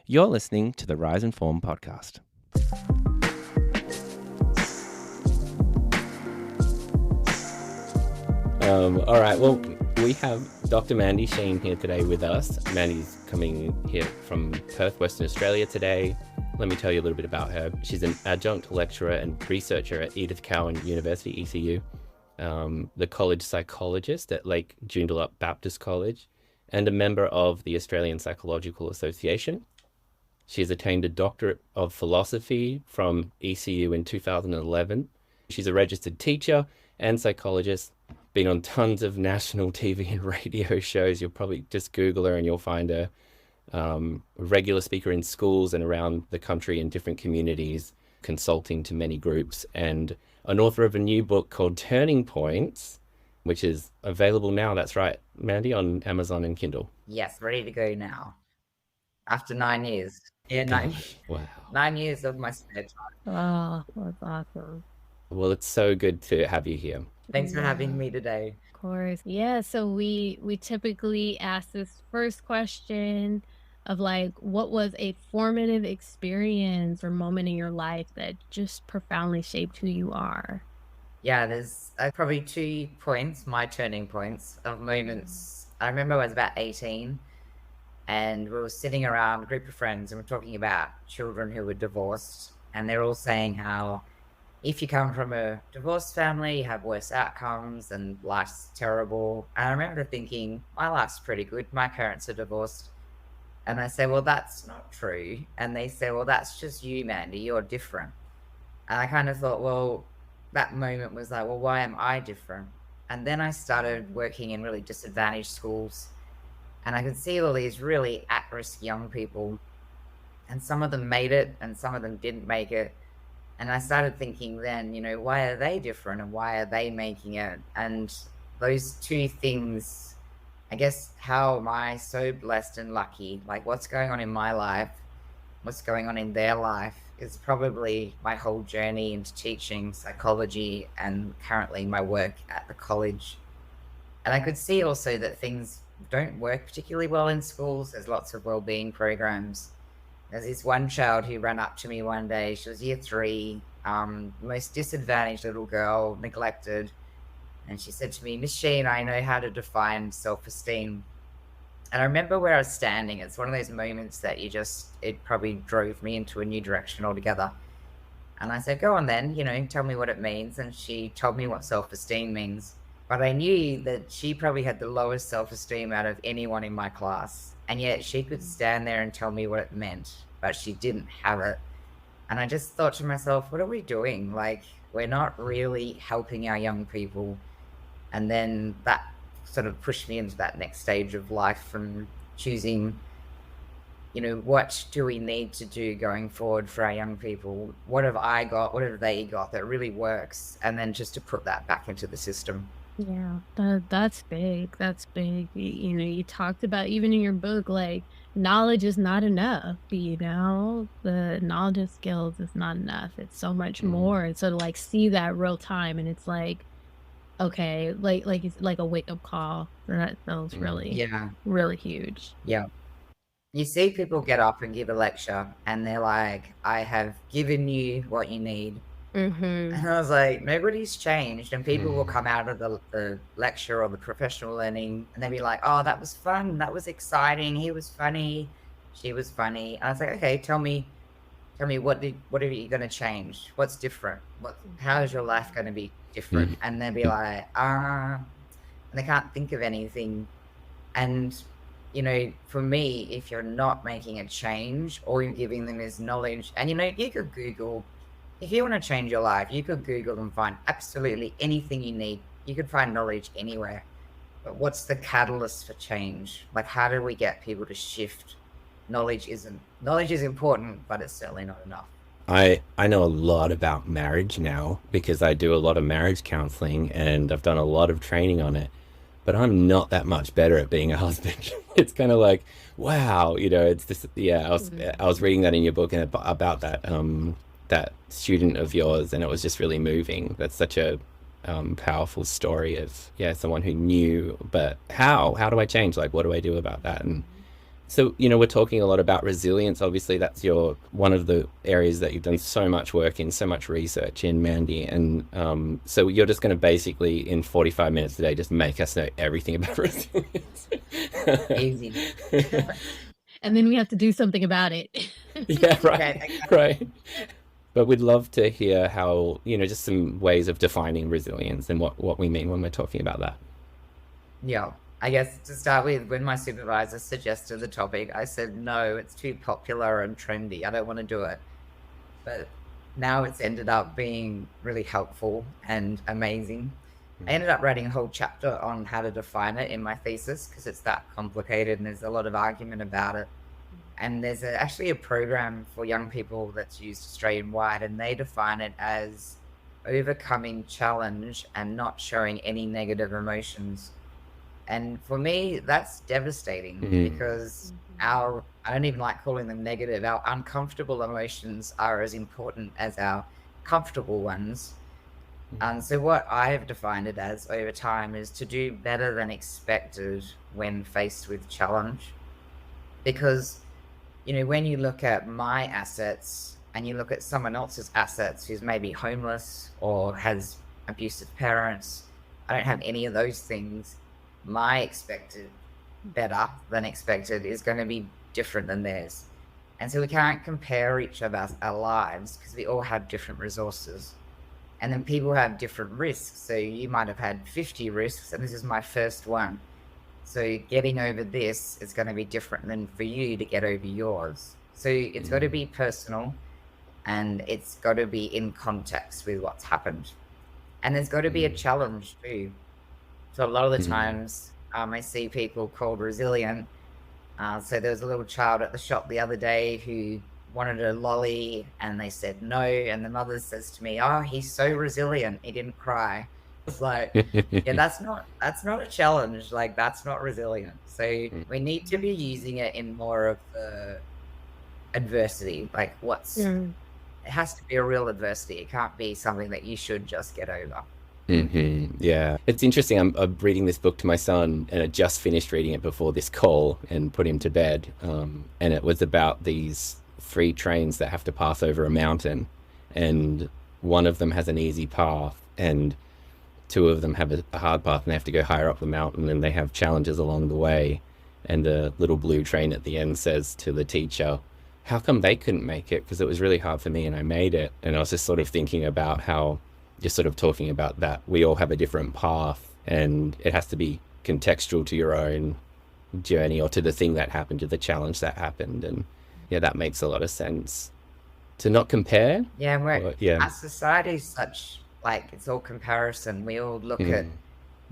You're listening to the Rise and Form podcast. All right, well, we have Dr. Mandie Shean here today with us. Mandie's coming here from Perth, Western Australia today. Let me tell you a little bit about her. She's an adjunct lecturer and researcher at Edith Cowan University, ECU, the college psychologist at Lake Joondalup Baptist College, and a member of the Australian Psychological Association. She's attained a doctorate of philosophy from ECU in 2011. She's a registered teacher and psychologist, been on tons of national TV and radio shows. You'll probably just Google her and you'll find her. A regular speaker in schools and around the country in different communities, consulting to many groups, and an author of a new book called Turning Points, which is available now. That's right, Mandie, on Amazon and Kindle. Yes, ready to go now. After 9 years. Yeah, Wow. 9 years of my spare time. Oh, that's awesome. Well, it's so good to have you here. Thanks for having me today. Of course. Yeah, so we typically ask this first question of like, what was a formative experience or moment in your life that just profoundly shaped who you are? Yeah, there's probably 2 points, my turning points of moments. I remember I was about 18 and we were sitting around a group of friends and we're talking about children who were divorced, and they're all saying how if you come from a divorced family, you have worse outcomes and life's terrible. And I remember thinking, my life's pretty good. My parents are divorced. And I say, well, that's not true. And they say, well, that's just you, Mandie. You're different. And I kind of thought, well, that moment was like, well, why am I different? And then I started working in really disadvantaged schools. And I could see all these really at-risk young people. And some of them made it and some of them didn't make it. And I started thinking then, why are they different and why are they making it? And those 2 things, I guess, how am I so blessed and lucky? Like, what's going on in my life, what's going on in their life is probably my whole journey into teaching psychology and currently my work at the college. And I could see also that things don't work particularly well in schools. There's lots of well-being programs. There's this one child who ran up to me one day. She was year 3, most disadvantaged little girl, neglected. And she said to me, Miss Sheen, I know how to define self-esteem. And I remember where I was standing. It's one of those moments that it probably drove me into a new direction altogether. And I said, go on then, tell me what it means. And she told me what self-esteem means. But I knew that she probably had the lowest self-esteem out of anyone in my class. And yet she could stand there and tell me what it meant, but she didn't have it. And I just thought to myself, what are we doing? Like, we're not really helping our young people. And then that sort of pushed me into that next stage of life from choosing, what do we need to do going forward for our young people? What have I got? What have they got that really works? And then just to put that back into the system. Yeah, that's big. That's big. You talked about, even in your book, like, knowledge is not enough, the knowledge and skills is not enough. It's so much more. And so to like see that real time, and it's like, okay, like it's like a wake-up call. That was really, really huge. Yeah. You see people get up and give a lecture and they're like, I have given you what you need. And I was like, nobody's changed. And people will come out of the lecture or the professional learning and they'll be like, oh, that was fun. That was exciting. He was funny. She was funny. And I was like, okay, tell me what are you going to change? What's different? How is your life going to be different? And they'll be like, and they can't think of anything. And, for me, if you're not making a change, all you're giving them is knowledge. And, you could Google. If you want to change your life, you could Google and find absolutely anything you need. You could find knowledge anywhere. But what's the catalyst for change? Like, how do we get people to shift? Knowledge is important, but it's certainly not enough. I know a lot about marriage now because I do a lot of marriage counseling and I've done a lot of training on it. But I'm not that much better at being a husband. It's kind of like, wow, it's just, I was reading that in your book and about that that student of yours, and it was just really moving. That's such a powerful story of someone who knew, but how do I change? Like, what do I do about that? And So, we're talking a lot about resilience. Obviously, that's one of the areas that you've done so much work in, so much research in, Mandie. And so you're just going to basically, in 45 minutes today, just make us know everything about resilience. Easy. And then we have to do something about it. Yeah, right, Okay, right. But we'd love to hear how, just some ways of defining resilience and what we mean when we're talking about that. yeah. I guess to start with, when my supervisor suggested the topic, I said, no, it's too popular and trendy. I don't want to do it. But now it's ended up being really helpful and amazing. I ended up writing a whole chapter on how to define it in my thesis because it's that complicated and there's a lot of argument about it. And there's actually a program for young people that's used Australian-wide, and they define it as overcoming challenge and not showing any negative emotions. And for me, that's devastating because I don't even like calling them negative. Our uncomfortable emotions are as important as our comfortable ones. And so what I have defined it as over time is to do better than expected when faced with challenge. Because, when you look at my assets and you look at someone else's assets who's maybe homeless or has abusive parents, I don't have any of those things. My expected better than expected is going to be different than theirs. And so we can't compare each of our lives because we all have different resources. And then people have different risks. So you might have had 50 risks and this is my first one. So getting over this is going to be different than for you to get over yours. So it's got to be personal and it's got to be in context with what's happened. And there's got to be a challenge too. So a lot of the times I see people called resilient. So there was a little child at the shop the other day who wanted a lolly and they said no. And the mother says to me, oh, he's so resilient. He didn't cry. It's like, yeah, that's not a challenge. Like, that's not resilient. So we need to be using it in more of the adversity. Like it has to be a real adversity. It can't be something that you should just get over. Yeah, it's interesting. I'm reading this book to my son, and I just finished reading it before this call and put him to bed. And it was about these 3 trains that have to pass over a mountain, and one of them has an easy path, and 2 of them have a hard path, and they have to go higher up the mountain, and they have challenges along the way. And the little blue train at the end says to the teacher, "How come they couldn't make it? Because it was really hard for me, and I made it." And I was just sort of thinking about how just sort of talking about that we all have a different path and it has to be contextual to your own journey or to the thing that happened, to the challenge that happened. And yeah, that makes a lot of sense to not compare. Yeah, our society is such, like, it's all comparison. We all look at,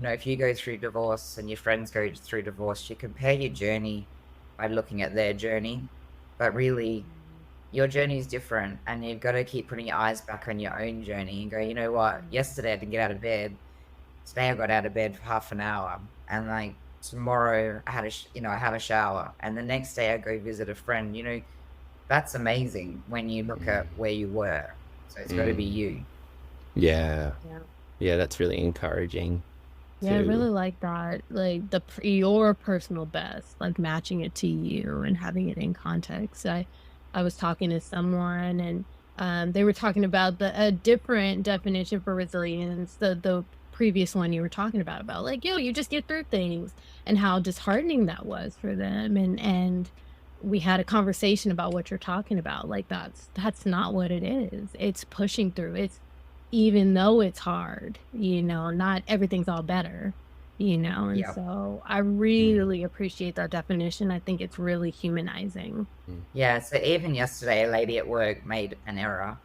if you go through divorce and your friends go through divorce, you compare your journey by looking at their journey, but really your journey is different, and you've got to keep putting your eyes back on your own journey and go, you know what, yesterday I didn't get out of bed. Today I got out of bed for half an hour, and like tomorrow I had a shower, and the next day I go visit a friend. That's amazing when you look at where you were. So it's got to be you. Yeah, that's really encouraging. Yeah, I really like that. Like your personal best, like matching it to you and having it in context. I was talking to someone and they were talking about a different definition for resilience, the previous one you were talking about like, you just get through things, and how disheartening that was for them. And we had a conversation about what you're talking about. Like, that's not what it is. It's pushing through. It's, even though it's hard, not everything's all better, and so I really appreciate that definition. I think it's really humanizing. Yeah, so even yesterday, a lady at work made an error,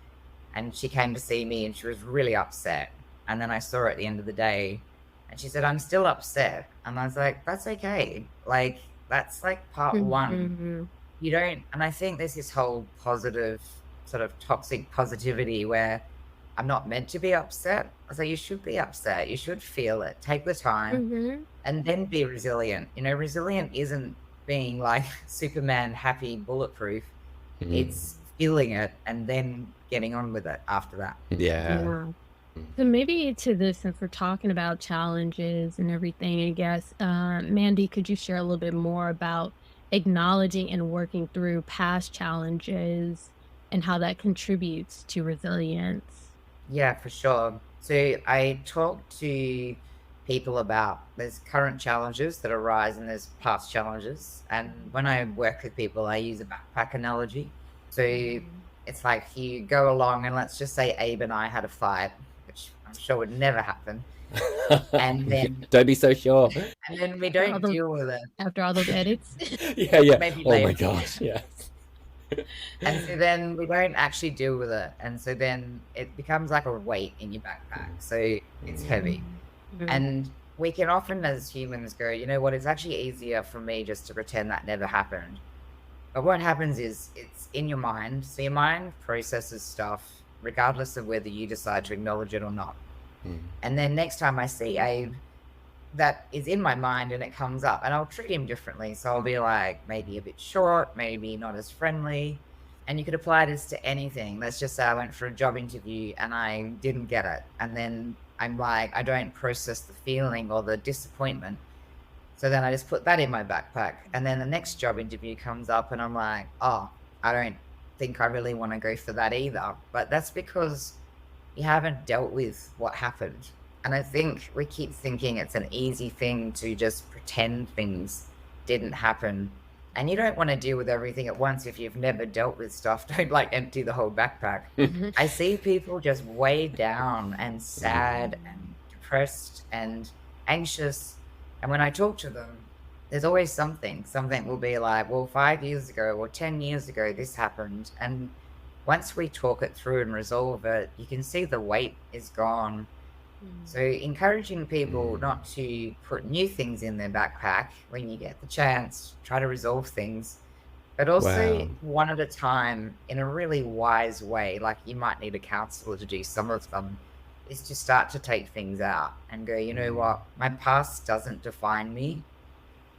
and she came to see me, and she was really upset. And then I saw her at the end of the day, and she said, "I'm still upset." And I was like, "That's okay. Like, that's like part one. You don't." And I think there's this whole positive, sort of toxic positivity where I'm not meant to be upset. I say, you should be upset. You should feel it. Take the time and then be resilient. Resilient isn't being like Superman, happy, bulletproof. It's feeling it and then getting on with it after that. Yeah. So maybe to this, since we're talking about challenges and everything, I guess, Mandie, could you share a little bit more about acknowledging and working through past challenges and how that contributes to resilience. Yeah, for sure. So I talk to people about there's current challenges that arise and there's past challenges. And when I work with people, I use a backpack analogy. So it's like you go along and let's just say Abe and I had a fight, which I'm sure would never happen. And then Don't be so sure. and then we don't deal with it. After all those edits. Yeah. Maybe Oh my later. gosh, yeah. And so then we don't actually deal with it. And so then it becomes like a weight in your backpack. So it's heavy. And we can often as humans go, you know what, it's actually easier for me just to pretend that never happened. But what happens is it's in your mind. So your mind processes stuff regardless of whether you decide to acknowledge it or not. And then next time I see Abe, that is in my mind and it comes up and I'll treat him differently. So I'll be like maybe a bit short, maybe not as friendly. And you could apply this to anything. Let's just say I went for a job interview and I didn't get it. And then I'm like, I don't process the feeling or the disappointment. So then I just put that in my backpack. And then the next job interview comes up and I'm like, oh, I don't think I really want to go for that either. But that's because you haven't dealt with what happened. And I think we keep thinking it's an easy thing to just pretend things didn't happen. And you don't want to deal with everything at once if you've never dealt with stuff. Don't like empty the whole backpack. I see people just weighed down and sad and depressed and anxious. And when I talk to them, there's always something. Something will be like, well, 5 years ago or 10 years ago, this happened. And once we talk it through and resolve it, you can see the weight is gone. So encouraging people not to put new things in their backpack when you get the chance, try to resolve things, but also one at a time in a really wise way. Like you might need a counselor to do some of them, is to start to take things out and go, you know what, my past doesn't define me.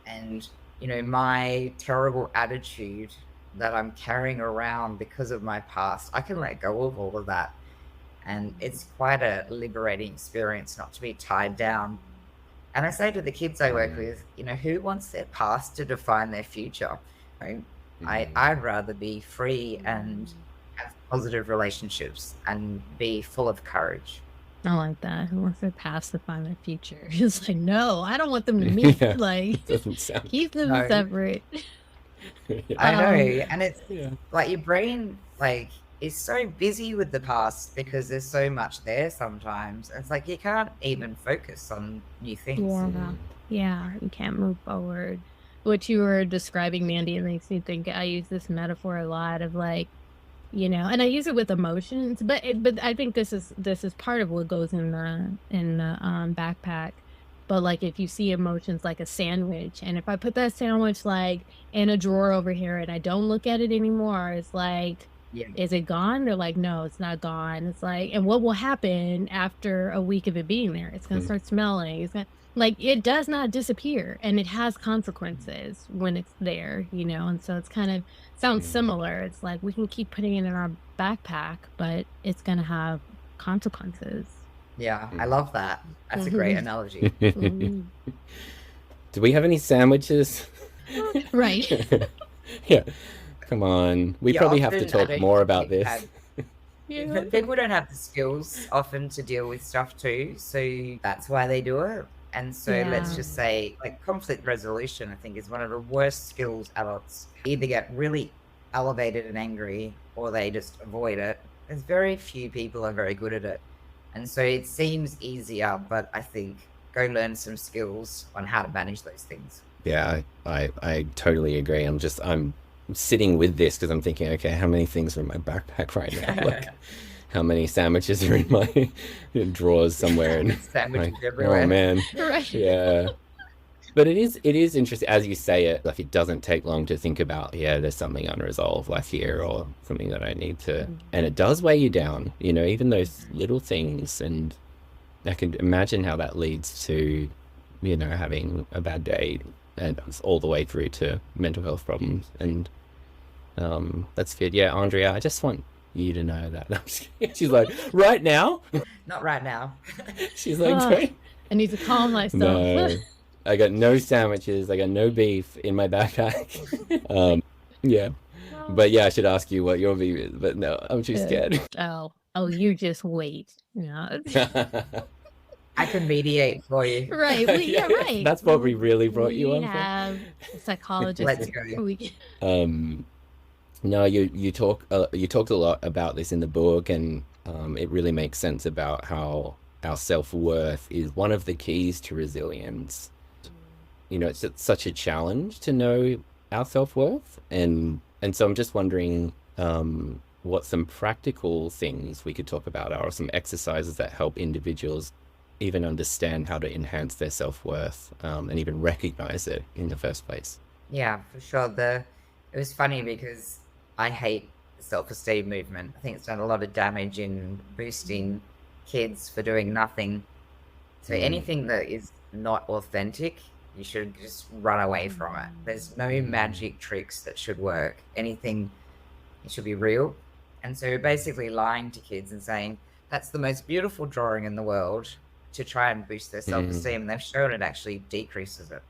And, you know, my terrible attitude that I'm carrying around because of my past, I can let go of all of that. And it's quite a liberating experience not to be tied down. And I say to the kids I work with, you know, who wants their past to define their future? Right? I'd rather be free and have positive relationships and be full of courage. I like that. Who wants their past to define their future? It's like, no, I don't want them to meet. Like, Doesn't sound... keep them separate. I know. And it's like your brain, like, is so busy with the past because there's so much there sometimes. It's like you can't even focus on new things. Yeah, you can't move forward. What you were describing, Mandie, it makes me think I use this metaphor a lot of like, you know, and I use it with emotions, but I think this is part of what goes in the backpack. But like if you see emotions like a sandwich, and if I put that sandwich like in a drawer over here and I don't look at it anymore, it's like, is it gone? They're like, no, it's not gone. It's like, and what will happen after a week of it being there? It's going to start smelling. It's gonna, like, it does not disappear, and it has consequences when it's there, you know? And so it's kind of sounds similar. It's like, we can keep putting it in our backpack, but it's going to have consequences. Yeah, I love that. That's a great analogy. Do we have any sandwiches? Right. Yeah. Come on. We probably have to talk more about this. People don't have the skills often to deal with stuff too, so that's why they do it. And so let's just say, like, conflict resolution, I think, is one of the worst skills adults either get really elevated and angry or they just avoid it. There's very few people are very good at it. And so it seems easier, but I think go learn some skills on how to manage those things. Yeah, I totally agree. I'm sitting with this because I'm thinking, okay, how many things are in my backpack right now? Like, how many sandwiches are in my drawers somewhere? And sandwiches like, everywhere. Oh man, Right. Yeah. But it is interesting as you say it. Like it doesn't take long to think about, there's something unresolved like here, or something that I need to, and it does weigh you down. You know, even those little things, and I can imagine how that leads to, you know, having a bad day, and all the way through to mental health problems. And that's good. Yeah, Andrea, I just want you to know that. I'm just kidding. She's like, right now? Not right now. She's like, I need to calm myself. no. I got no sandwiches. I got no beef in my backpack. Yeah. But yeah, I should ask you what your view is, but no, I'm too scared. Oh, you just wait. Yeah. I can mediate for you. Right. Yeah, right. That's what we really brought you We on for. have a psychologist. Let's go. No, you talked a lot about this in the book, and it really makes sense about how our self-worth is one of the keys to resilience. You know, it's such a challenge to know our self-worth, and so I'm just wondering what some practical things we could talk about are, or some exercises that help individuals even understand how to enhance their self-worth, and even recognize it in the first place. Yeah, for sure. It was funny because I hate the self-esteem movement. I think it's done a lot of damage in boosting kids for doing nothing. So anything that is not authentic, you should just run away from it. There's no magic tricks that should work. Anything, it should be real. And so basically lying to kids and saying, that's the most beautiful drawing in the world, to try and boost their self-esteem. And they've shown it actually decreases it.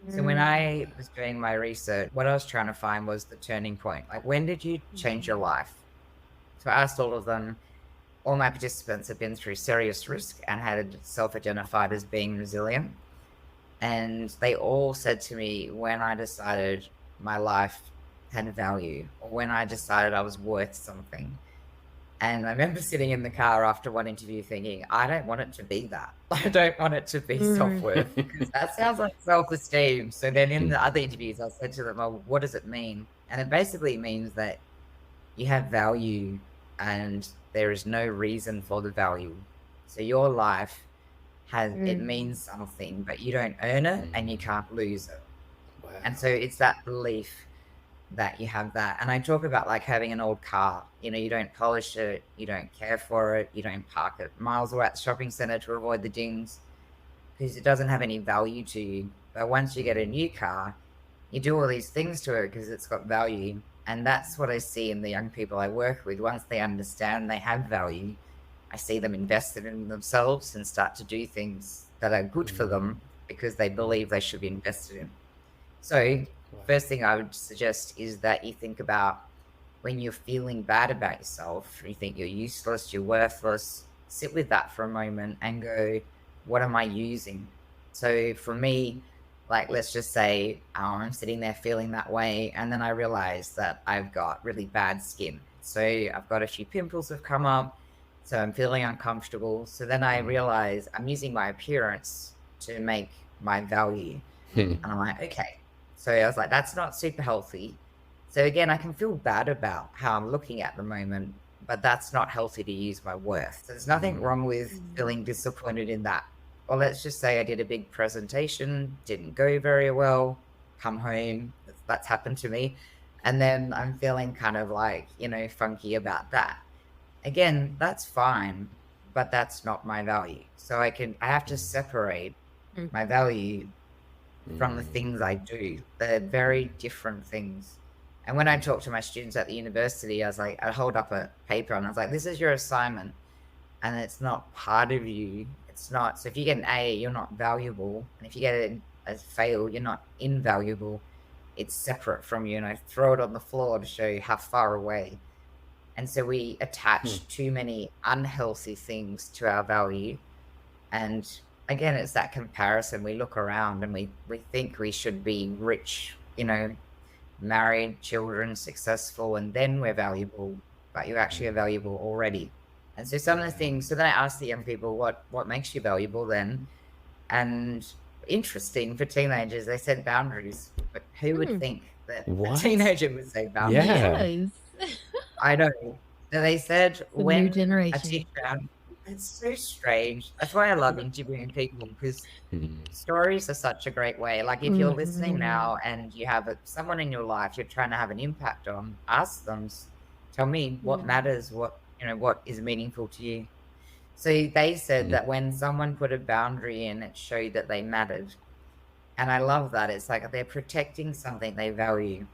So when I was doing my research, what I was trying to find was the turning point. Like, when did you change your life? So I asked all of them. All my participants had been through serious risk and had self-identified as being resilient. And they all said to me, when I decided my life had value, or when I decided I was worth something. And I remember sitting in the car after one interview thinking, I don't want it to be that. I don't want it to be self-worth, because that sounds like self-esteem. So then in the other interviews, I said to them, well, what does it mean? And it basically means that you have value and there is no reason for the value. So your life it means something, but you don't earn it and you can't lose it. Wow. And so it's that belief that you have that. And I talk about like having an old car. You know, you don't polish it, you don't care for it, you don't park it miles away at the shopping center to avoid the dings, because it doesn't have any value to you. But once you get a new car, you do all these things to it because it's got value. And that's what I see in the young people I work with. Once they understand they have value, I see them invested in themselves and start to do things that are good for them because they believe they should be invested in. So first thing I would suggest is that you think about when you're feeling bad about yourself, you think you're useless, you're worthless, sit with that for a moment and go, what am I using? So for me, like, let's just say I'm sitting there feeling that way, and then I realize that I've got really bad skin. So I've got a few pimples have come up, so I'm feeling uncomfortable. So then I realize I'm using my appearance to make my value. And I'm like, okay. So I was like, that's not super healthy. So again, I can feel bad about how I'm looking at the moment, but that's not healthy to use my worth. So there's nothing wrong with feeling disappointed in that. Or let's just say I did a big presentation, didn't go very well, come home, that's happened to me. And then I'm feeling kind of like, funky about that. Again, that's fine, but that's not my value. So I have to separate my value from the things I do. They're very different things. And when I talk to my students at the university, I hold up a paper and I was like, this is your assignment. And it's not part of you. It's not. So if you get an A, you're not valuable. And if you get a fail, you're not invaluable. It's separate from you. And I throw it on the floor to show you how far away. And so we attach too many unhealthy things to our value. And again, it's that comparison. We look around and we think we should be rich, married, children, successful, and then we're valuable. But you actually are valuable already. And so some of the things, so then I asked the young people, what makes you valuable then? And interesting for teenagers, they said boundaries. But who would think that a teenager would say boundaries? Yeah. I know. So they said when new generation. a teacher, it's so strange. That's why I love interviewing people, because stories are such a great way. Like if you're listening now and you have someone in your life you're trying to have an impact on, ask them, tell me what matters, what is meaningful to you. So they said that when someone put a boundary in, it showed that they mattered. And I love that. It's like they're protecting something they value.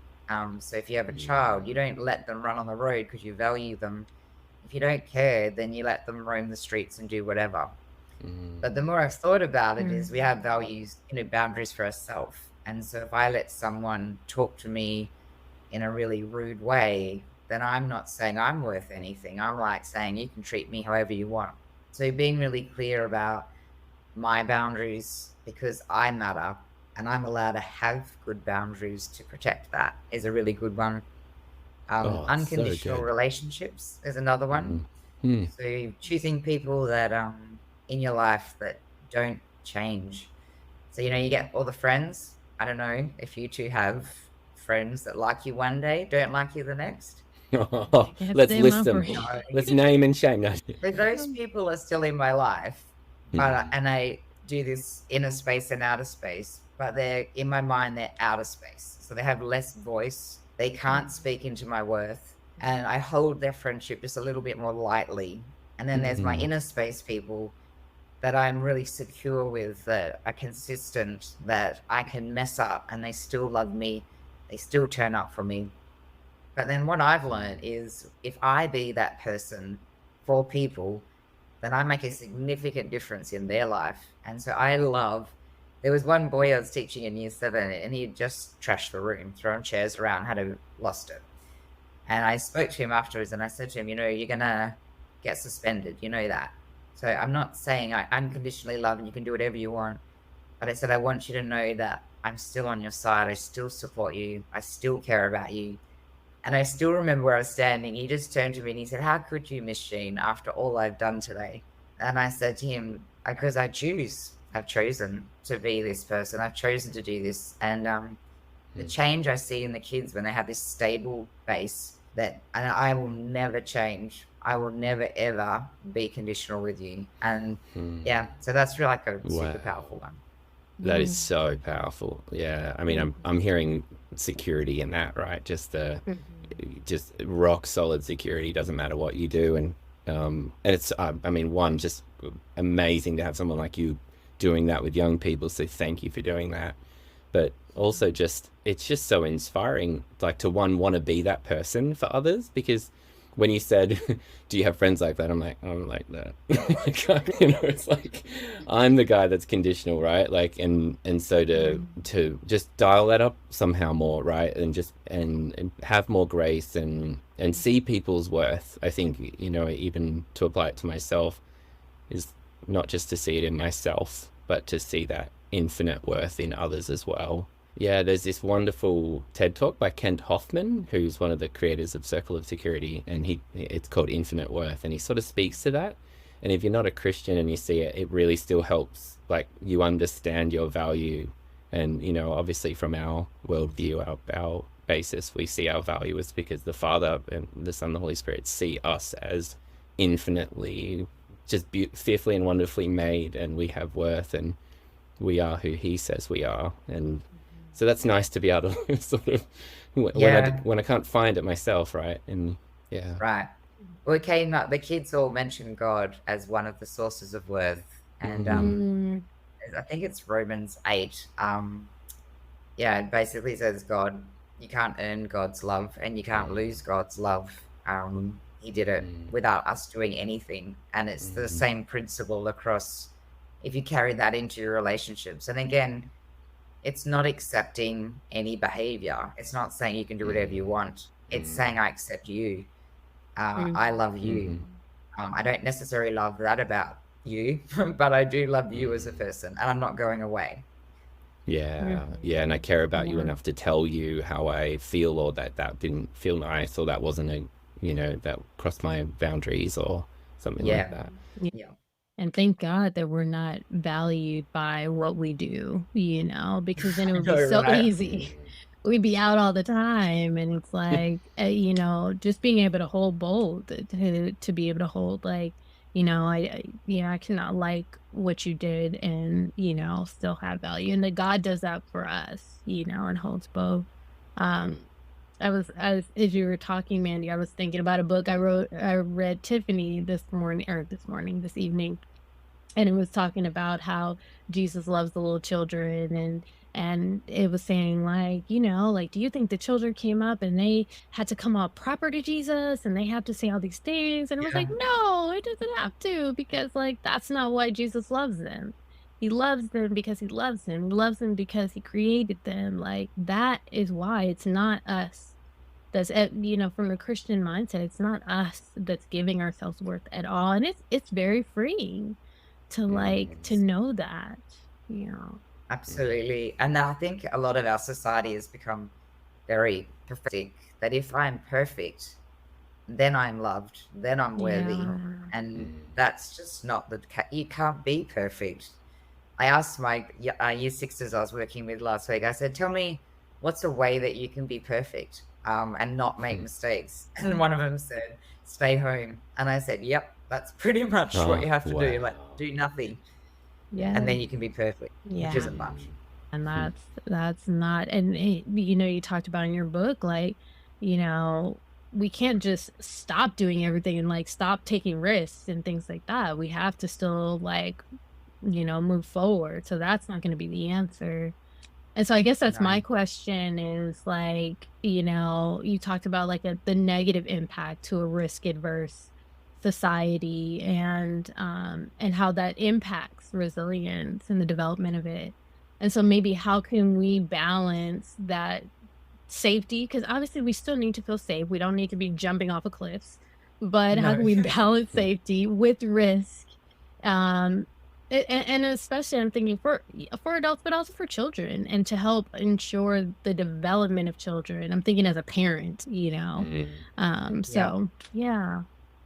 So if you have a child, you don't let them run on the road because you value them. If you don't care, then you let them roam the streets and do whatever. But the more I've thought about it is we have values, boundaries for ourselves. And so if I let someone talk to me in a really rude way, then I'm not saying I'm worth anything. I'm like saying you can treat me however you want. So being really clear about my boundaries, because I matter and I'm allowed to have good boundaries to protect that, is a really good one. Unconditional relationships is another one. So choosing people that in your life that don't change. So you get all the friends. I don't know if you two have friends that like you one day, don't like you the next. Let's list them. Let's name and shame. So those people are still in my life, but and I do this inner space and outer space, but they're in my mind, they're outer space, so they have less voice. They can't speak into my worth, and I hold their friendship just a little bit more lightly. And then there's my inner space people that I'm really secure with, that are consistent, that I can mess up and they still love me, they still turn up for me. But then what I've learned is if I be that person for people, then I make a significant difference in their life. And so there was one boy I was teaching in year 7, and he had just trashed the room, thrown chairs around, had lost it. And I spoke to him afterwards and I said to him, you're going to get suspended, that. So I'm not saying I unconditionally love and you can do whatever you want. But I said, I want you to know that I'm still on your side. I still support you. I still care about you. And I still remember where I was standing. He just turned to me and he said, how could you, Miss Sheen, after all I've done today? And I said to him, because I've chosen to be this person. I've chosen to do this. And the change I see in the kids when they have this stable base, that I will never change. I will never, ever be conditional with you. And so that's really like a super powerful one. That is so powerful. Yeah. I mean, I'm hearing security in that, right? Just rock solid security. Doesn't matter what you do. And it's, just amazing to have someone like you doing that with young people. So thank you for doing that. But also it's just so inspiring, like to want to be that person for others, because when you said, do you have friends like that? I'm like that. It's like, I'm the guy that's conditional, right? Like, and so to just dial that up somehow more, right? And have more grace and see people's worth. I think, even to apply it to myself is not just to see it in myself, but to see that infinite worth in others as well. Yeah, there's this wonderful TED Talk by Kent Hoffman, who's one of the creators of Circle of Security, and it's called Infinite Worth, and he sort of speaks to that. And if you're not a Christian and you see it, it really still helps, like, you understand your value. And, obviously from our worldview, our basis, we see our value is because the Father and the Son and the Holy Spirit see us as infinitely, just fearfully and wonderfully made, and we have worth, and we are who He says we are. And so that's nice to be able to sort of, when I can't find it myself, right? And right. Well, the kids all mention God as one of the sources of worth, and I think it's Romans 8. It basically says God, you can't earn God's love, and you can't lose God's love. He did it without us doing anything, and it's the same principle across. If you carry that into your relationships, and again, it's not accepting any behavior. It's not saying you can do whatever you want. It's saying I accept you. I love you. I don't necessarily love that about you, but I do love you as a person, and I'm not going away. Yeah, and I care about you enough to tell you how I feel, or that didn't feel nice, or that wasn't that crossed my boundaries or something like that. Yeah. And thank God that we're not valued by what we do, because then it would be so easy. We'd be out all the time, and it's like, just being able to hold bold, to be able to hold, like, I cannot like what you did and, still have value. And that God does that for us, and holds both. As you were talking, Mandie, I was thinking about a book I read Tiffany this evening, and it was talking about how Jesus loves the little children, and And it was saying like, you know, like, do you think the children came up and they had to come up proper to Jesus and they have to say all these things? And it was like, Yeah. no, it doesn't have to, because like that's not why Jesus loves them. He loves them because he loves them. He loves them because he created them. Like that is why. It's not us. You know, from a Christian mindset, it's not us that's giving ourselves worth at all. And it's very freeing to like to Yes, know that, you know. absolutely. And I think a lot of our society has become very perfectic, that if I'm perfect, then I'm loved, then I'm worthy. Yeah. And that's just not you can't be perfect. I asked my year sixes I was working with last week, I said, tell me, what's a way that you can be perfect and not make mistakes? And one of them said, stay home. And I said, yep, that's pretty much what you Oh, have to do. Like, wow. do nothing. Yeah. And then you can be perfect, which Yeah. isn't much. And that's not, and you know, you talked about in your book, like, you know, we can't just stop doing everything and like stop taking risks and things like that. We have to still like, you know, move forward. So that's not going to be the answer. And so I guess that's my No. question is like, you know, you talked about like the negative impact to a risk adverse society and how that impacts resilience and the development of it. And so maybe how can we balance that safety? Because obviously we still need to feel safe. We don't need to be jumping off of cliffs, but how No. can we balance safety with risk? Um, and especially I'm thinking for adults, but also for children, and to help ensure the development of children. I'm thinking as a parent, you know. Yeah. So yeah.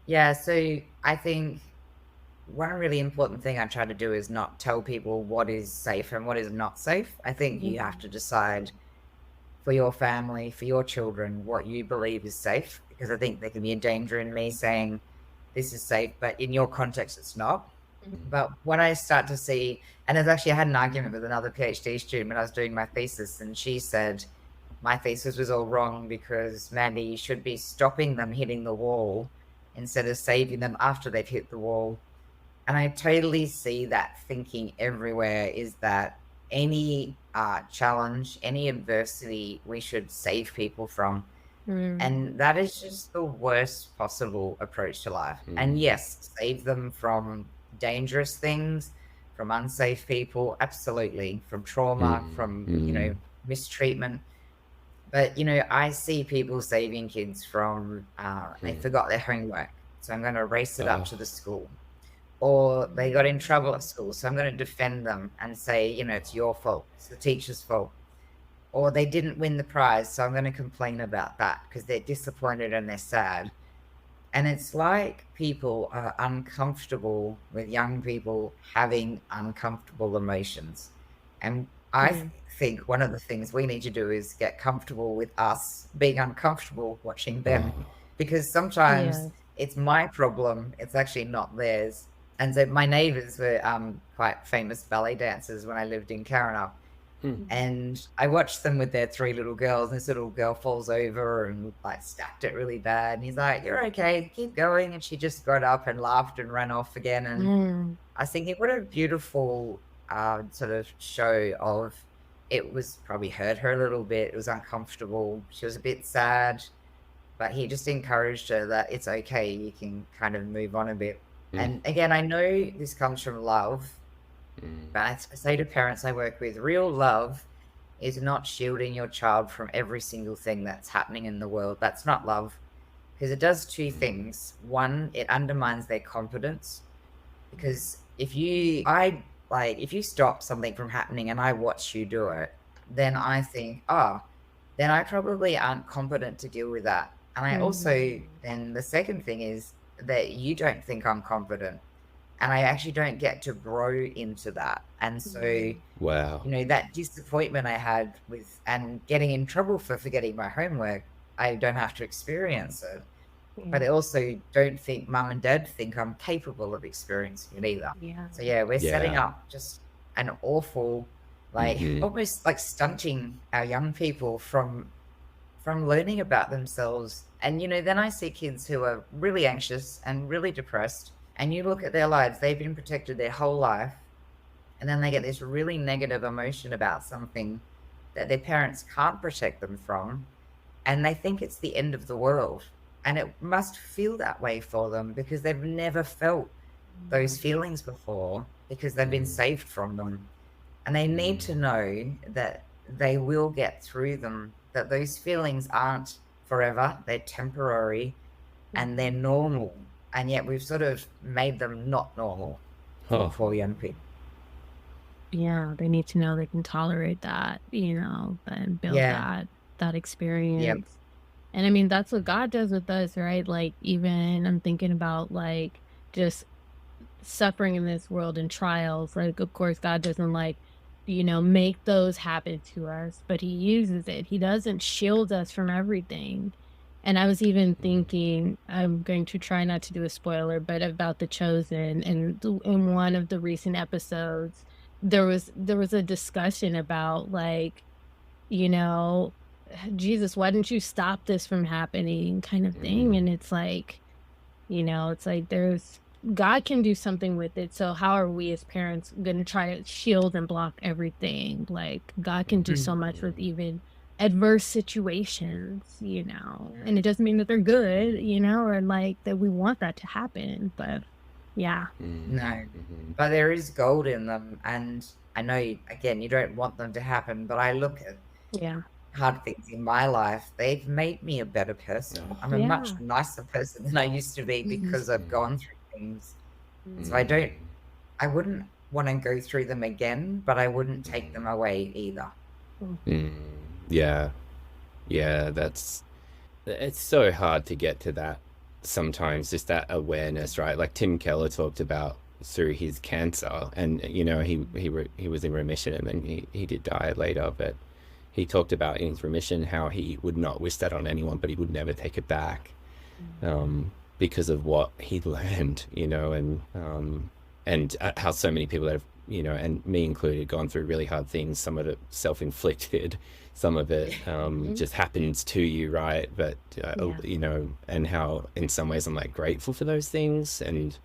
Yeah. So I think one really important thing I try to do is not tell people what is safe and what is not safe. I think you have to decide for your family, for your children, what you believe is safe, because I think there can be a danger in me saying this is safe, but in your context, it's not. But when I start to see, and I had an argument with another PhD student when I was doing my thesis, and she said my thesis was all wrong because, Mandy, you should be stopping them hitting the wall instead of saving them after they've hit the wall. And I totally see that thinking everywhere, is that any challenge, any adversity, we should save people from. And that is just the worst possible approach to life. And yes, save them from dangerous things, from unsafe people, absolutely, from trauma, from, you know, mistreatment. But, you know, I see people saving kids from, they forgot their homework, so I'm going to race it up to the school. Or they got in trouble at school, so I'm going to defend them and say, you know, it's your fault, it's the teacher's fault. Or they didn't win the prize, so I'm going to complain about that because they're disappointed and they're sad. And it's like people are uncomfortable with young people having uncomfortable emotions. And I think one of the things we need to do is get comfortable with us being uncomfortable watching them, because sometimes it's my problem, it's actually not theirs. And so my neighbors were quite famous ballet dancers when I lived in Karana. And I watched them with their 3 little girls, and this little girl falls over and like stacked it really bad. And he's like, you're okay, keep going. And she just got up and laughed and ran off again. And I was thinking, what a beautiful sort of show of, it was probably hurt her a little bit. It was uncomfortable. She was a bit sad, but he just encouraged her that it's okay. You can kind of move on a bit. And again, I know this comes from love, but I say to parents I work with, real love is not shielding your child from every single thing that's happening in the world. That's not love, because it does 2 things. One, it undermines their confidence, because if you stop something from happening and I watch you do it, then I think, then I probably aren't competent to deal with that. And I also, then the second thing is that you don't think I'm competent, and I actually don't get to grow into that. And so, Wow. you know, that disappointment I had with, and getting in trouble for forgetting my homework, I don't have to experience it. But I also don't think mum and dad think I'm capable of experiencing it either. So yeah, we're setting up just an awful, like almost like stunting our young people from learning about themselves. And, you know, then I see kids who are really anxious and really depressed, and you look at their lives, they've been protected their whole life. and then they get this really negative emotion about something that their parents can't protect them from, and they think it's the end of the world. And it must feel that way for them because they've never felt those feelings before because they've been saved from them. And they need to know that they will get through them, that those feelings aren't forever, they're temporary, and they're normal. And yet we've sort of made them not normal for young people. Yeah, they need to know they can tolerate that, and build that experience. And I mean, that's what God does with us, right? Like, even I'm thinking about like just suffering in this world and trials. Like, of course, God doesn't make those happen to us, but he uses it. He doesn't shield us from everything. And I was even thinking, I'm going to try not to do a spoiler, but about The Chosen. And in one of the recent episodes, there was a discussion about Jesus, why didn't you stop this from happening, kind of thing. And it's like, God can do something with it. So how are we as parents going to try to shield and block everything? Like, God can do so much with even adverse situations, and it doesn't mean that they're good, or like that we want that to happen, but yeah. No, but there is gold in them. And I know, again, you don't want them to happen, but I look at hard things in my life. They've made me a better person. I'm a much nicer person than I used to be because I've gone through things. So I wouldn't want to go through them again, but I wouldn't take them away either. Yeah, it's so hard to get to that sometimes, just that awareness, right? Like Tim Keller talked about through his cancer, and he was in remission, and then he did die later, but he talked about in his remission how he would not wish that on anyone, but he would never take it back, because of what he learned, and how so many people that have, and me included, gone through really hard things. Some of it self-inflicted, some of it just happens to you, right? But and how in some ways I'm like grateful for those things, and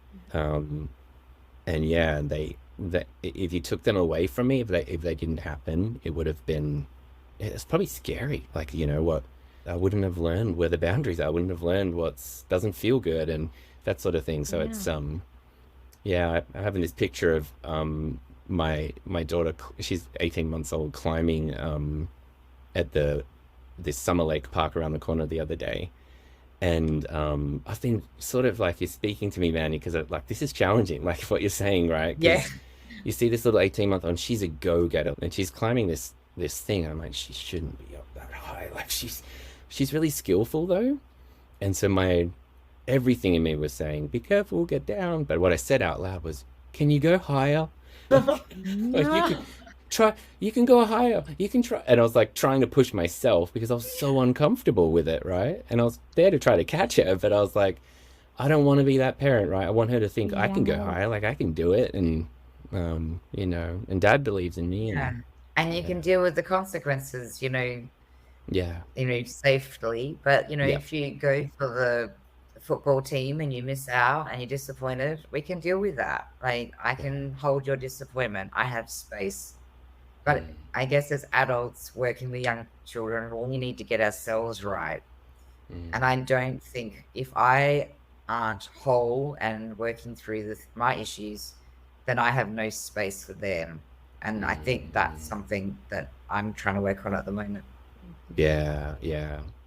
if you took them away from me, if they didn't happen, it would have been, it's probably scary. Like, what, I wouldn't have learned where the boundaries are. I wouldn't have learned what doesn't feel good and that sort of thing. So it's I'm having this picture of my daughter. She's 18 months old, climbing at this summer lake park around the corner the other day, and I've been sort of like, you're speaking to me, Mandy, because like, this is challenging, like what you're saying, right? You see this little 18-month-old, and she's a go-getter, and she's climbing this thing. I'm like, she shouldn't be up that high. Like, she's really skillful though, and so everything in me was saying, be careful, get down. But what I said out loud was, can you go higher? You can go higher, you can try. And I was like trying to push myself because I was so uncomfortable with it, right? And I was there to try to catch her, but I was like, I don't want to be that parent, right? I want her to think I can go higher, like I can do it. And and Dad believes in me, and you can deal with the consequences, safely. But if you go for the football team and you miss out and you're disappointed, we can deal with that. Like, I can hold your disappointment. I have space. But I guess as adults working with young children, we need to get ourselves right. And I don't think, if I aren't whole and working through my issues, then I have no space for them. And I think that's something that I'm trying to work on at the moment. Yeah,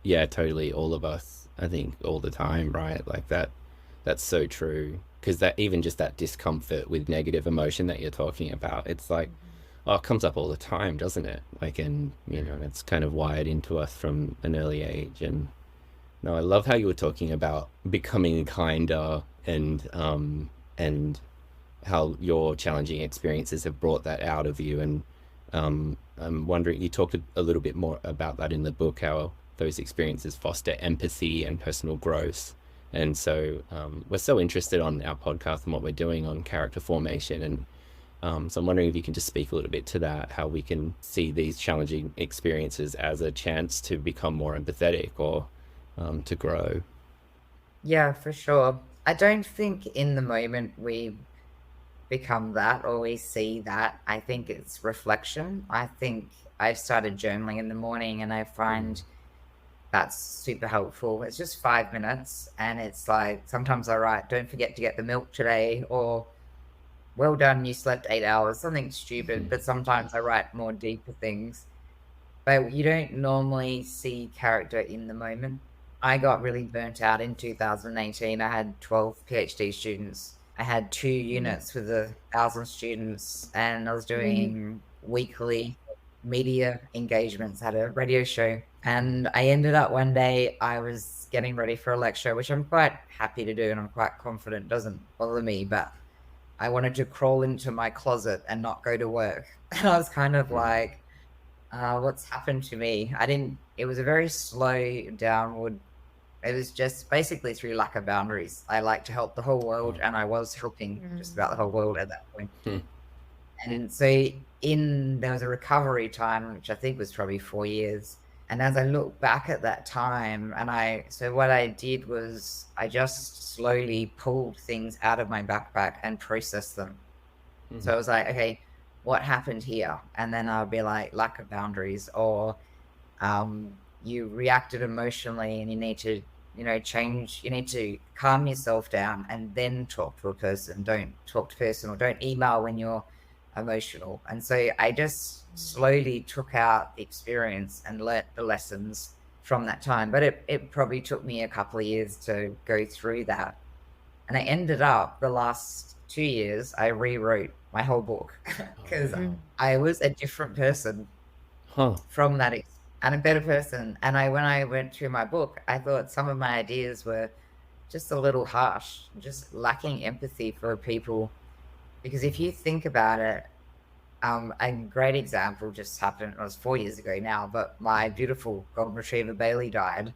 totally. All of us, I think, all the time, right? Like that's so true. Because that, even just that discomfort with negative emotion that you're talking about, it's like, it comes up all the time, doesn't it? Like, and it's kind of wired into us from an early age. And no, I love how you were talking about becoming kinder, and how your challenging experiences have brought that out of you. And I'm wondering, you talked a little bit more about that in the book, how those experiences foster empathy and personal growth. And so we're so interested on our podcast and what we're doing on character formation. And so I'm wondering if you can just speak a little bit to that, how we can see these challenging experiences as a chance to become more empathetic or to grow. Yeah, for sure. I don't think in the moment we become that or we see that. I think it's reflection. I think I started journaling in the morning and I find that's super helpful. It's just 5 minutes and it's like sometimes I write, don't forget to get the milk today, or well done, you slept 8 hours, something stupid. But sometimes I write more deeper things. But you don't normally see character in the moment. I got really burnt out in 2018. I had 12 PhD students. I had 2 units with 1,000 students, and I was doing weekly media engagements, had a radio show. And I ended up one day, I was getting ready for a lecture, which I'm quite happy to do and I'm quite confident, it doesn't bother me, but I wanted to crawl into my closet and not go to work. And I was kind of like, what's happened to me? It was a very slow downward. It was just basically through lack of boundaries. I like to help the whole world, and I was helping just about the whole world at that point. And so there was a recovery time, which I think was probably 4 years. And as I look back at that time, so what I did was I just slowly pulled things out of my backpack and processed them. So I was like, okay, what happened here? And then I'll be like, lack of boundaries, or you reacted emotionally and you need to, change, you need to calm yourself down and then talk to a person. Don't talk to a person, or don't email when you're emotional. And so I just slowly took out the experience and learnt the lessons from that time. But it probably took me a couple of years to go through that. And I ended up the last 2 years, I rewrote my whole book because I was a different person from that and a better person. And when I went through my book, I thought some of my ideas were just a little harsh, just lacking empathy for people. Because if you think about it, a great example just happened, it was 4 years ago now, but my beautiful golden retriever Bailey died.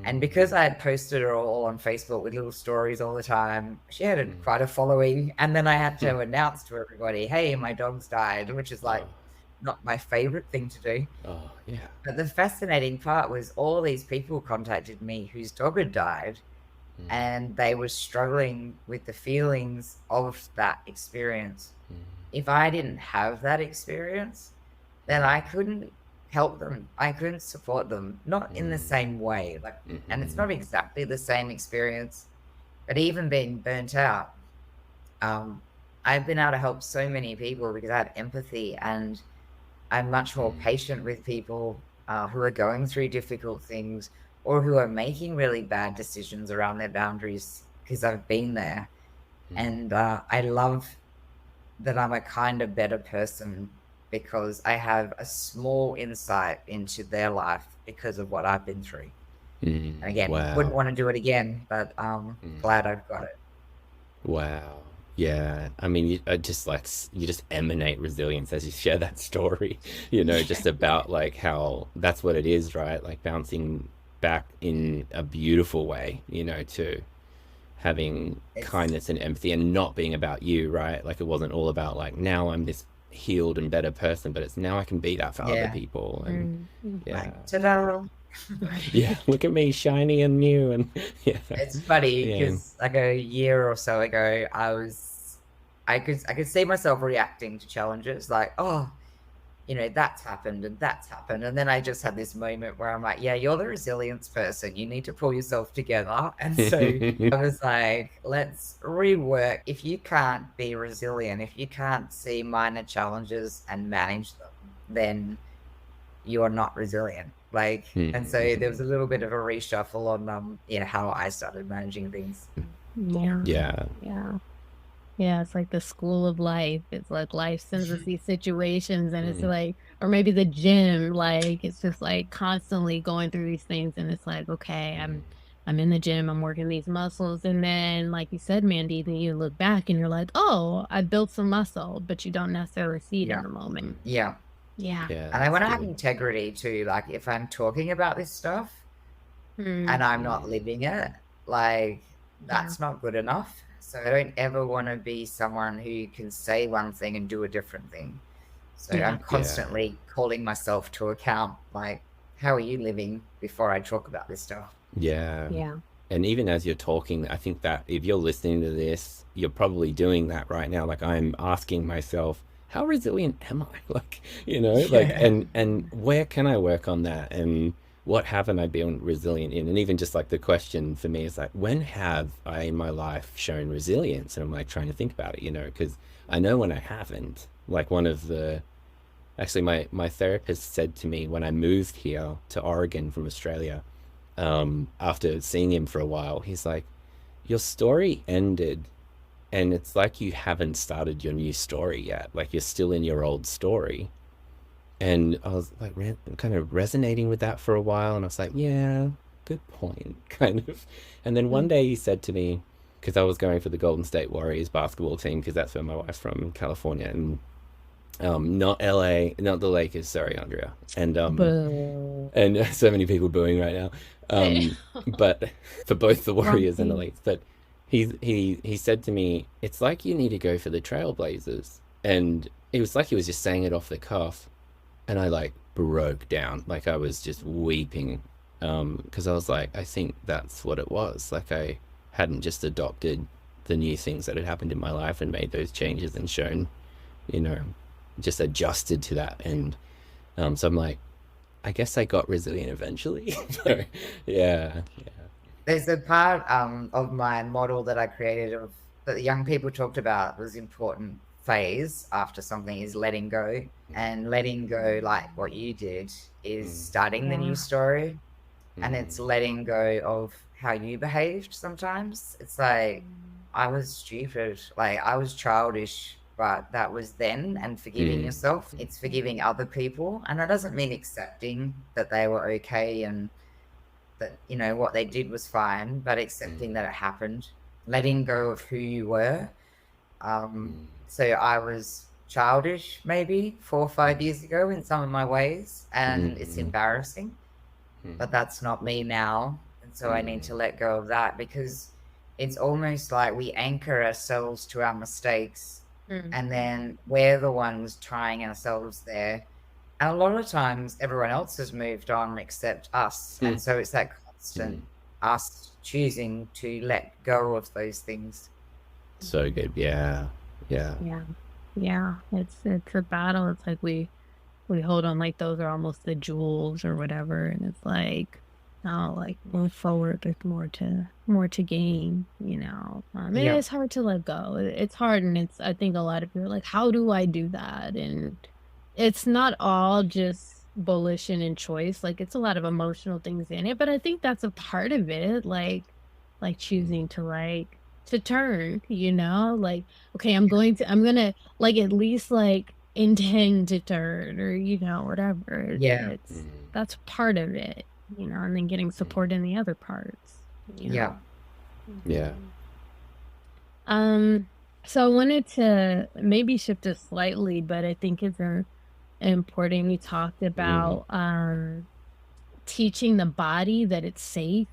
And because I had posted her all on Facebook with little stories all the time, she had quite a following. And then I had to announce to everybody, hey, my dog's died, which is like not my favorite thing to do. But the fascinating part was all these people contacted me whose dog had died, and they were struggling with the feelings of that experience. If I didn't have that experience, then I couldn't help them. I couldn't support them, not in the same way. And it's not exactly the same experience, but even being burnt out, I've been able to help so many people because I have empathy, and I'm much more patient with people who are going through difficult things or who are making really bad decisions around their boundaries, because I've been there. And I love that I'm a kind of better person because I have a small insight into their life because of what I've been through. And again, wouldn't want to do it again, but glad I've got it. Wow. Yeah. I mean, you just emanate resilience as you share that story, just about like how that's what it is, right? Like bouncing back in a beautiful way, to having kindness and empathy, and not being about you, right? Like it wasn't all about like, now I'm this healed and better person, but it's now I can be that for other people. And Ta-da. Yeah, look at me, shiny and new. And it's funny because like a year or so ago, I could see myself reacting to challenges like, oh, that's happened and that's happened. And then I just had this moment where I'm like, yeah, you're the resilience person. You need to pull yourself together. And so I was like, let's rework. If you can't be resilient, if you can't see minor challenges and manage them, then you are not resilient. And so there was a little bit of a reshuffle on how I started managing things. Yeah, it's like the school of life. It's like life sends us these situations, and it's like, or maybe the gym, like it's just like constantly going through these things, and it's like, okay, I'm in the gym, I'm working these muscles, and then like you said, Mandie, then you look back and you're like, oh, I built some muscle, but you don't necessarily see it in the moment. Yeah. And I want to have integrity too. Like if I'm talking about this stuff and I'm not living it, like that's not good enough. So I don't ever want to be someone who can say one thing and do a different thing. So I'm constantly calling myself to account, like, how are you living before I talk about this stuff? Yeah. And even as you're talking, I think that if you're listening to this, you're probably doing that right now. Like I'm asking myself, how resilient am I? Like, like, Yeah. and where can I work on that? And what haven't I been resilient in? And even just like the question for me is like, when have I in my life shown resilience? And I'm like trying to think about it, because I know when I haven't. Like one of the actually my therapist said to me when I moved here to Oregon from Australia, after seeing him for a while, he's like, your story ended, and it's like you haven't started your new story yet. Like you're still in your old story. And I was like, kind of resonating with that for a while. And I was like, yeah, good point, kind of. And then one day he said to me, because I was going for the Golden State Warriors basketball team, because that's where my wife's from, California, and not LA, not the Lakers. Sorry, Andrea. Boo. And so many people booing right now. But for both the Wrong Warriors and the team. Lakers. But he said to me, it's like you need to go for the Trailblazers. And it was like he was just saying it off the cuff. And I like broke down. Like I was just weeping. Because I was like, I think that's what it was. Like I hadn't just adopted the new things that had happened in my life and made those changes and shown, you know, just adjusted to that. And so I'm like, I guess I got resilient eventually. So, yeah, yeah. There's a part of my model that I created of that the young people talked about was important phase after something is letting go. And letting go, like what you did, is starting the new story. And it's letting go of how you behaved sometimes. It's like, I was stupid, like I was childish, but that was then. And forgiving yourself, it's forgiving other people. And that doesn't mean accepting that they were okay and that, what they did was fine, but accepting that it happened, letting go of who you were. So I was childish maybe 4 or 5 years ago in some of my ways, and it's embarrassing, but that's not me now. And so I need to let go of that, because it's almost like we anchor ourselves to our mistakes, and then we're the ones trying ourselves there. And a lot of times everyone else has moved on except us. And so it's that constant us choosing to let go of those things. So good. Yeah. Yeah. Yeah. It's a battle. It's like we hold on like those are almost the jewels or whatever, and it's like, no, like move forward. There's more to gain. It's hard to let go. It's hard, and I think a lot of people are like, how do I do that? And it's not all just volition and choice. Like it's a lot of emotional things in it, but I think that's a part of it. Like choosing to turn, like, okay, I'm gonna like at least like intend to turn, or whatever. Yeah. That's part of it, and then getting support in the other parts. Yeah. Yeah. So I wanted to maybe shift it slightly, but I think it's important. We talked about teaching the body that it's safe.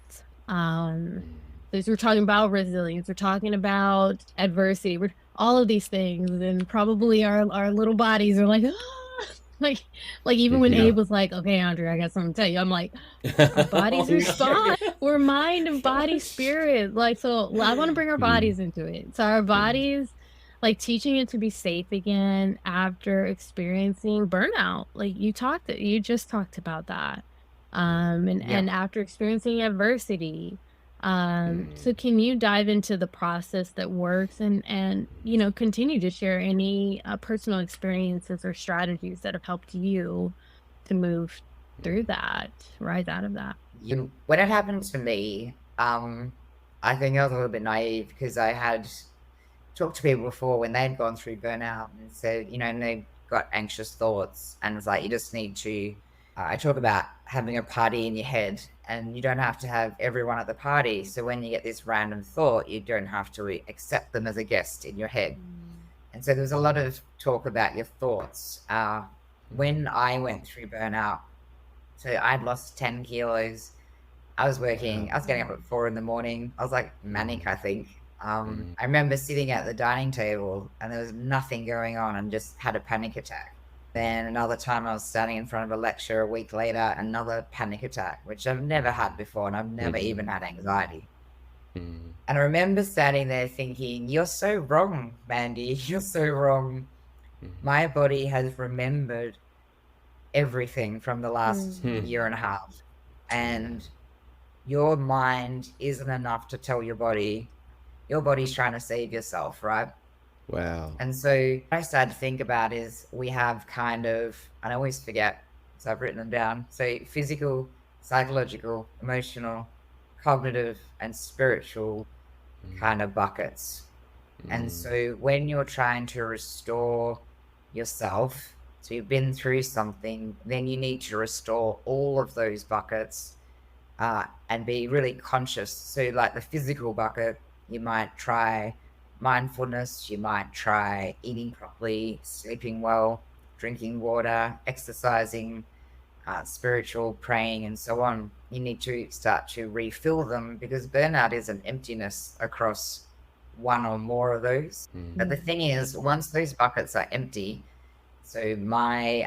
We're talking about resilience, we're talking about adversity, we're all of these things, and probably our little bodies are like, ah! like even when Abe was like, okay, Andrea, I got something to tell you, I'm like, our bodies respond. We're mind and body spirit. Like, so I want to bring our bodies into it. So our bodies, like teaching it to be safe again after experiencing burnout. Like you just talked about that. And after experiencing adversity. So can you dive into the process that works and continue to share any personal experiences or strategies that have helped you to move through that, rise out of that? When it happened to me, I think I was a little bit naive, because I had talked to people before when they'd gone through burnout and said, and they got anxious thoughts, and it's like, you just need to, I talk about having a party in your head, and you don't have to have everyone at the party. So when you get this random thought, you don't have to accept them as a guest in your head. And so there's a lot of talk about your thoughts. When I went through burnout, so I'd lost 10 kilos. I was getting up at 4 a.m. I was like manic, I think. I remember sitting at the dining table and there was nothing going on, and just had a panic attack. Then another time I was standing in front of a lecture a week later, another panic attack, which I've never had before, and I've never even had anxiety. Mm. And I remember standing there thinking, you're so wrong, Mandie. You're so wrong. My body has remembered everything from the last year and a half. And your mind isn't enough to tell your body's trying to save yourself, right? Wow. And so what I started to think about is we have kind of, and I always forget, so I've written them down. So physical, psychological, emotional, cognitive, and spiritual kind of buckets. And so when you're trying to restore yourself, so you've been through something, then you need to restore all of those buckets and be really conscious. So like the physical bucket, you might try mindfulness, you might try eating properly, sleeping well, drinking water, exercising, spiritual, praying, and so on. You need to start to refill them because burnout is an emptiness across one or more of those. But the thing is, once those buckets are empty, so my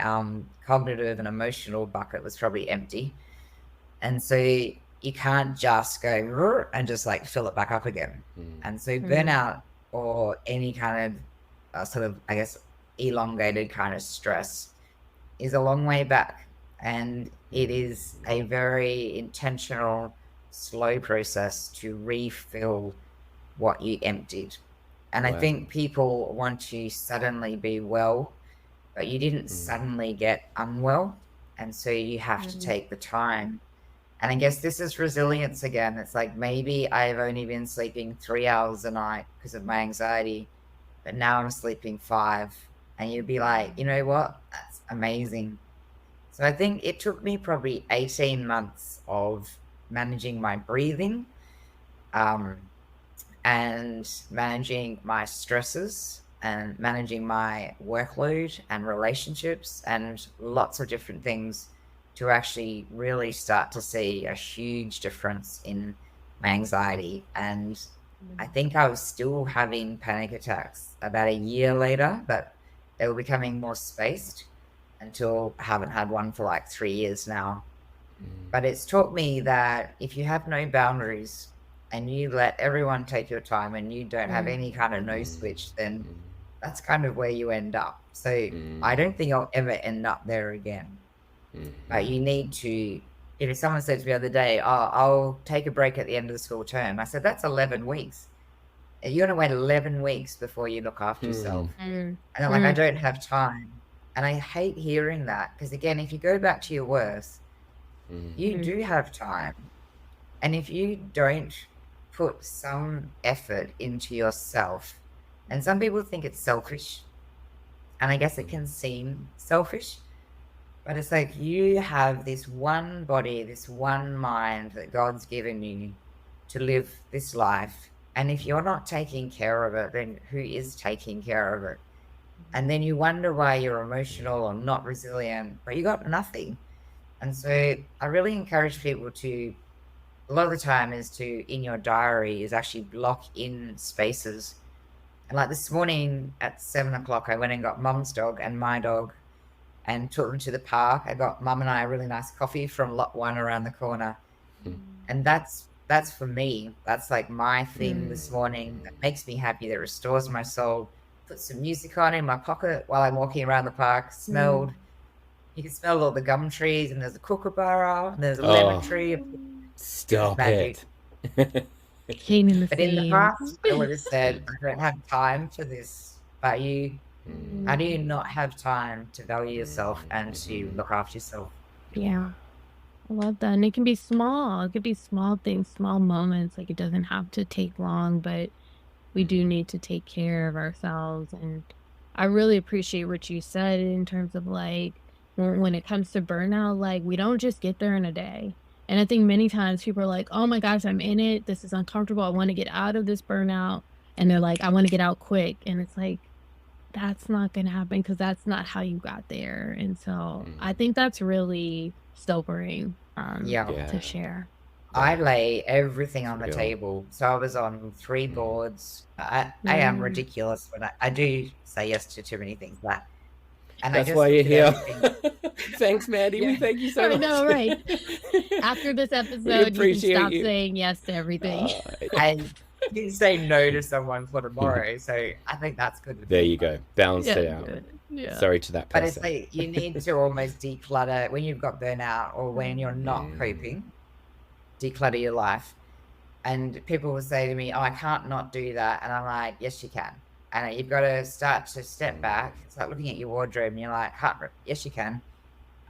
cognitive and emotional bucket was probably empty. And so you can't just go and just like fill it back up again. And so burnout or any kind of sort of, I guess, elongated kind of stress is a long way back. And it is a very intentional, slow process to refill what you emptied. And I think people want to suddenly be well, but you didn't suddenly get unwell. And so you have to take the time. And I guess this is resilience again. It's like maybe I've only been sleeping 3 hours a night because of my anxiety, but now I'm sleeping 5. And you'd be like, you know what? That's amazing. So I think it took me probably 18 months of managing my breathing and managing my stresses and managing my workload and relationships and lots of different things to actually really start to see a huge difference in my anxiety. And I think I was still having panic attacks about a year later, but they were becoming more spaced until I haven't had one for like 3 years now. But it's taught me that if you have no boundaries and you let everyone take your time and you don't have any kind of no switch, then that's kind of where you end up. So I don't think I'll ever end up there again. But you need to, someone said to me the other day, oh, I'll take a break at the end of the school term. I said, that's 11 weeks. You're going to wait 11 weeks before you look after yourself. And I'm like, I don't have time. And I hate hearing that because, again, if you go back to your worst, you do have time. And if you don't put some effort into yourself, and some people think it's selfish, and I guess it can seem selfish, but it's like you have this one body, this one mind that God's given you to live this life. And if you're not taking care of it, then who is taking care of it? And then you wonder why you're emotional or not resilient, but you got nothing. And so I really encourage people to, a lot of the time is to, in your diary, is actually block in spaces. And like this morning at 7 o'clock, I went and got Mum's dog and my dog and took them to the park. I got Mum and I a really nice coffee from Lot 1 around the corner. And that's for me. That's like my thing this morning that makes me happy, that restores my soul. Put some music on in my pocket while I'm walking around the park. You can smell all the gum trees, and there's a kookaburra, and there's a lemon tree. Stop it. But in the past, I would have said, I don't have time for this. But how do you not have time to value yourself and to look after yourself? Yeah. I love that. And it can be small. It could be small things, small moments. Like it doesn't have to take long, but we do need to take care of ourselves. And I really appreciate what you said in terms of like, when it comes to burnout, like we don't just get there in a day. And I think many times people are like, oh my gosh, I'm in it. This is uncomfortable. I want to get out of this burnout. And they're like, I want to get out quick. And it's like, that's not going to happen because that's not how you got there. And so I think that's really sobering to share. I lay everything on the table. So I was on 3 boards. I am ridiculous when I do say yes to too many things. But And That's I just why you're look here. at everything. Thanks, Mandie. We Yeah. thank you so I much. know, right? After this episode, you can appreciate stop you. saying yes to everything. And you can say no to someone for tomorrow. So I think that's good. There you go. Balanced it out. Yeah. Sorry to that But it's person. like you need to almost declutter when you've got burnout or when you're not coping, declutter your life. And people will say to me, oh, I can't not do that. And I'm like, yes, you can. And you've got to start to step back. It's like looking at your wardrobe and you're like, yes, you can.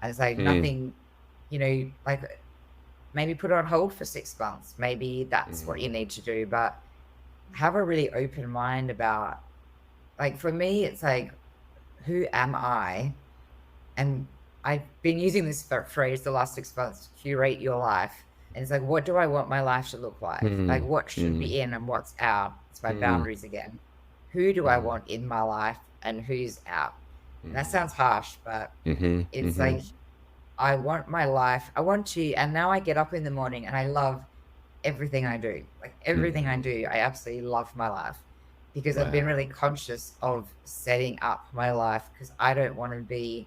And it's like nothing, like maybe put it on hold for 6 months. Maybe that's what you need to do. But have a really open mind about, like, for me, it's like, who am I? And I've been using this phrase the last 6 months, curate your life. And it's like, what do I want my life to look like? Like, what should be in and what's out? It's my boundaries again. Who do I want in my life and who's out? And that sounds harsh, but it's like, I want my life. I want to, and now I get up in the morning and I love everything I do. Like everything I do, I absolutely love my life because I've been really conscious of setting up my life because I don't want to be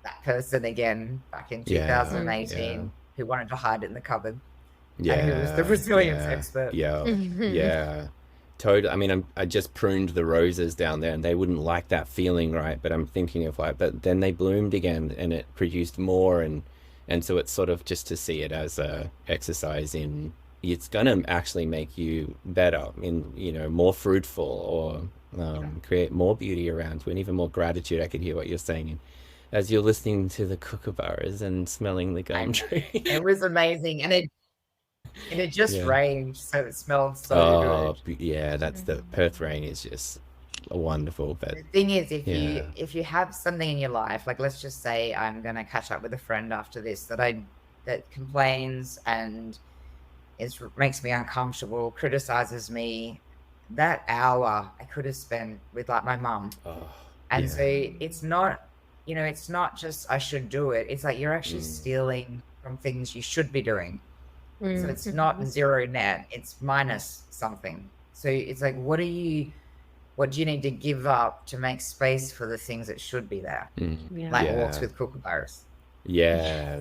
that person again back in 2018 who wanted to hide in the cupboard. And who was the resilience expert. Yeah. Totally. I mean, I just pruned the roses down there and they wouldn't like that feeling, right? But I'm thinking of like, but then they bloomed again and it produced more. And so it's sort of just to see it as a exercise in, it's going to actually make you better in, more fruitful or create more beauty around you and even more gratitude. I could hear what you're saying. And as you're listening to the kookaburras and smelling the gum tree. It was amazing. And it just rained, so it smelled so good. Yeah, that's the Perth rain is just wonderful. But the thing is, if you have something in your life, like let's just say I'm gonna catch up with a friend after this that complains and makes me uncomfortable, criticizes me, that hour I could have spent with like my mum. And so it's not, it's not just I should do it. It's like you're actually stealing from things you should be doing. So it's not zero net, it's minus something. So it's like, what do you need to give up to make space for the things that should be there? Like walks with kookaburras. Yeah,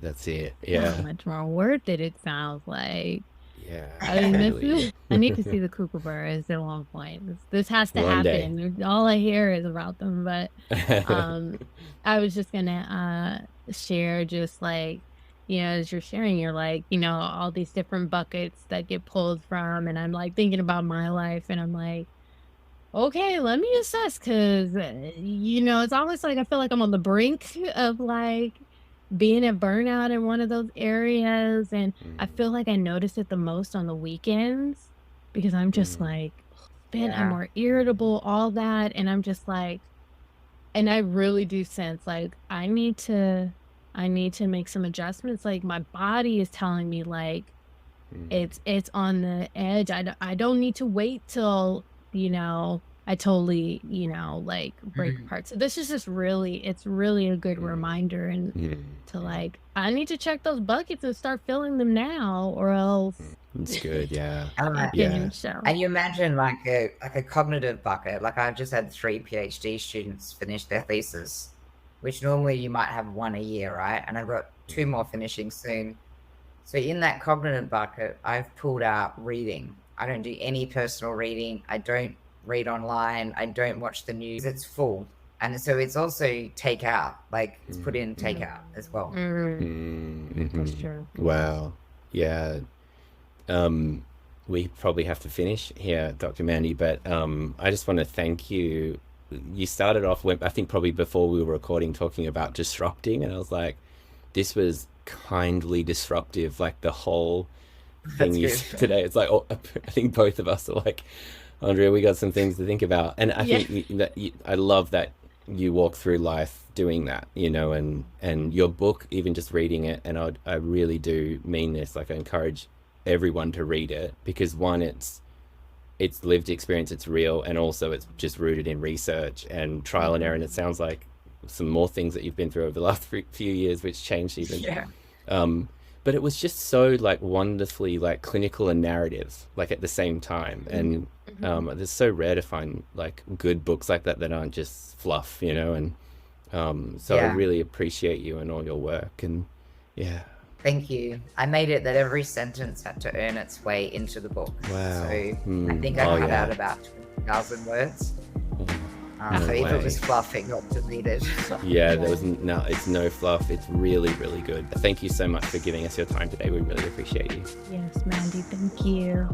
that's it. Yeah. How much more worth it sounds like. Yeah. I mean, I need to see the kookaburras at one point. This has to happen. All I hear is about them. But I was just gonna share just like, as you're sharing, you're like, all these different buckets that get pulled from, and I'm like thinking about my life, and I'm like, okay, let me assess, because, it's almost like I feel like I'm on the brink of like being at burnout in one of those areas, and I feel like I notice it the most on the weekends because I'm just like, I'm more irritable, all that, and I'm just like, and I really do sense like I need to make some adjustments. Like my body is telling me like it's on the edge. I don't need to wait till, I totally, like break apart. So this is just it's really a good reminder and to like, I need to check those buckets and start filling them now or else. It's good. Yeah. And you imagine like a cognitive bucket. Like I've just had 3 PhD students finish their thesis, which normally you might have 1 a year, right? And I've got 2 more finishing soon. So in that cognitive bucket, I've pulled out reading. I don't do any personal reading. I don't read online. I don't watch the news. It's full. And so it's also takeout. Like it's put in takeout as well. That's true. Wow. Yeah. We probably have to finish here, Dr. Mandie, but I just want to thank you. You started off with, I think probably before we were recording, talking about disrupting, and I was like, this was kindly disruptive, like the whole thing you said today. It's like, I think both of us are like, Andrea, we got some things to think about. And I think I love that you walk through life doing that, and your book, even just reading it, and I really do mean this, like I encourage everyone to read it because one, it's lived experience, it's real, and also it's just rooted in research and trial and error, and it sounds like some more things that you've been through over the last few years which changed even. But it was just so like wonderfully like clinical and narrative like at the same time, and it's so rare to find like good books like that aren't just fluff, and So I Yeah. really appreciate you and all your work. And yeah. Thank you. I made it that every sentence had to earn its way into the book. Wow. So I think I cut out about 20,000 words. No So if way. it was fluff, it got deleted. Yeah, there was it's no fluff. It's really, really good. Thank you so much for giving us your time today. We really appreciate you. Yes, Mandie, thank you.